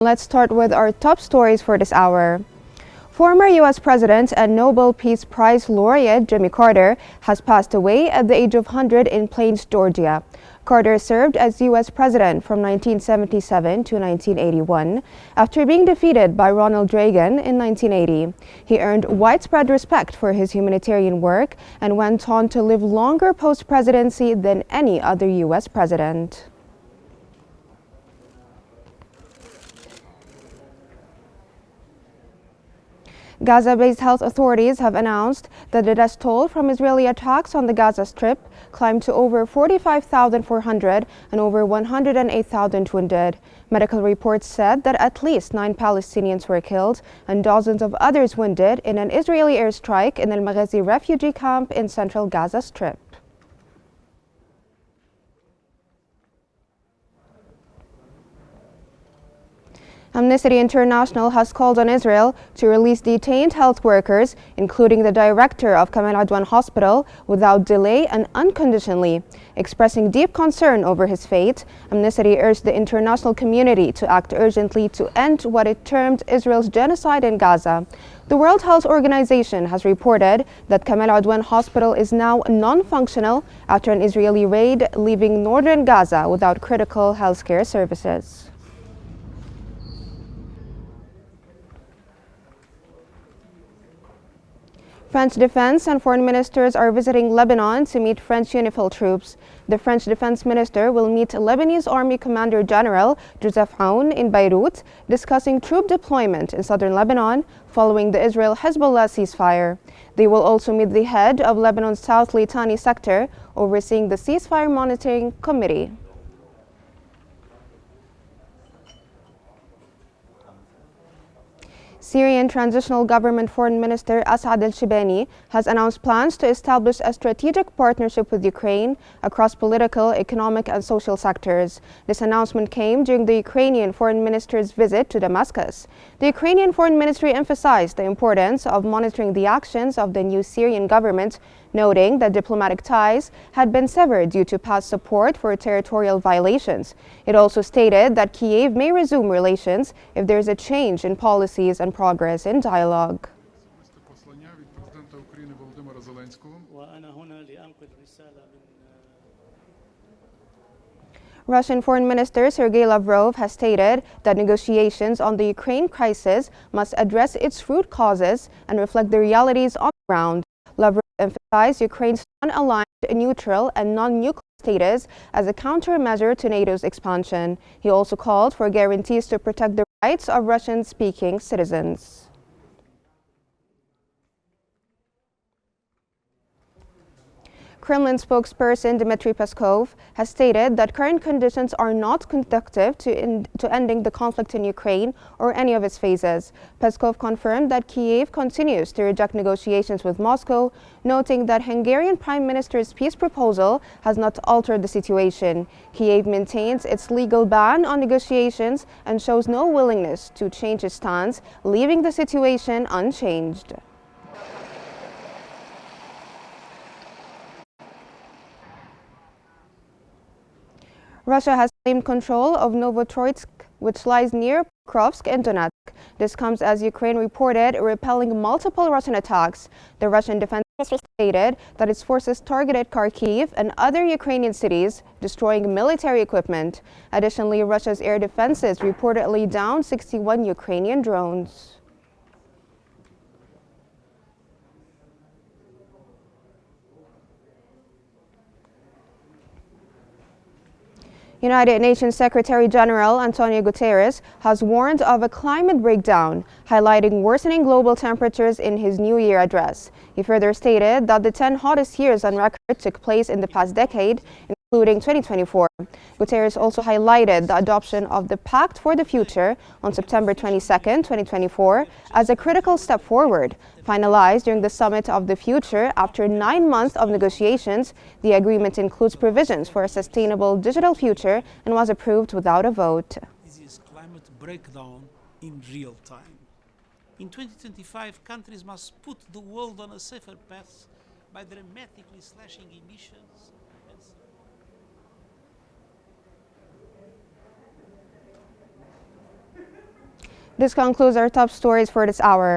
Let's start with our top stories for this hour. Former U.S. President and Nobel Peace Prize laureate Jimmy Carter has passed away at the age of 100 in Plains, Georgia. Carter served as U.S. President from 1977 to 1981 after being defeated by Ronald Reagan in 1980. He earned widespread respect for his humanitarian work and went on to live longer post-presidency than any other U.S. president. Gaza-based health authorities have announced that the death toll from Israeli attacks on the Gaza Strip climbed to over 45,400 and over 108,000 wounded. Medical reports said that at least 9 Palestinians were killed and dozens of others wounded in an Israeli airstrike in Al Maghazi refugee camp in central Gaza Strip. Amnesty International has called on Israel to release detained health workers, including the director of Kamal Adwan Hospital, without delay and unconditionally. Expressing deep concern over his fate, Amnesty urged the international community to act urgently to end what it termed Israel's genocide in Gaza. The World Health Organization has reported that Kamal Adwan Hospital is now non-functional after an Israeli raid, leaving northern Gaza without critical healthcare services. French defense and foreign ministers are visiting Lebanon to meet French UNIFIL troops. The French defense minister will meet Lebanese Army Commander General Joseph Aoun in Beirut, discussing troop deployment in southern Lebanon following the Israel-Hezbollah ceasefire. They will also meet the head of Lebanon's South Litani sector, overseeing the ceasefire monitoring committee. Syrian Transitional Government Foreign Minister Asad al-Shibani has announced plans to establish a strategic partnership with Ukraine across political, economic and social sectors. This announcement came during the Ukrainian Foreign Minister's visit to Damascus. The Ukrainian Foreign Ministry emphasized the importance of monitoring the actions of the new Syrian government, noting that diplomatic ties had been severed due to past support for territorial violations. It also stated that Kyiv may resume relations if there is a change in policies and progress in dialogue. Russian Foreign Minister Sergei Lavrov has stated that negotiations on the Ukraine crisis must address its root causes and reflect the realities on the ground. Lavrov emphasized Ukraine's non-aligned, neutral and non-nuclear status as a countermeasure to NATO's expansion. He also called for guarantees to protect the rights of Russian-speaking citizens. Kremlin spokesperson Dmitry Peskov has stated that current conditions are not conducive to ending the conflict in Ukraine or any of its phases. Peskov confirmed that Kyiv continues to reject negotiations with Moscow, noting that Hungarian Prime Minister's peace proposal has not altered the situation. Kyiv maintains its legal ban on negotiations and shows no willingness to change its stance, leaving the situation unchanged. Russia has claimed control of Novotroitsk, which lies near Pokrovsk in Donetsk. This comes as Ukraine reported repelling multiple Russian attacks. The Russian Defense Ministry stated that its forces targeted Kharkiv and other Ukrainian cities, destroying military equipment. Additionally, Russia's air defenses reportedly downed 61 Ukrainian drones. United Nations Secretary General Antonio Guterres has warned of a climate breakdown, highlighting worsening global temperatures in his New Year address. He further stated that the 10 hottest years on record took place in the past decade, including 2024. Guterres also highlighted the adoption of the Pact for the Future on September 22, 2024, as a critical step forward. Finalized during the Summit of the Future after 9 months of negotiations, the agreement includes provisions for a sustainable digital future and was approved without a vote. This is climate breakdown in real time. In 2025, countries must put the world on a safer path by dramatically slashing emissions. This concludes our top stories for this hour.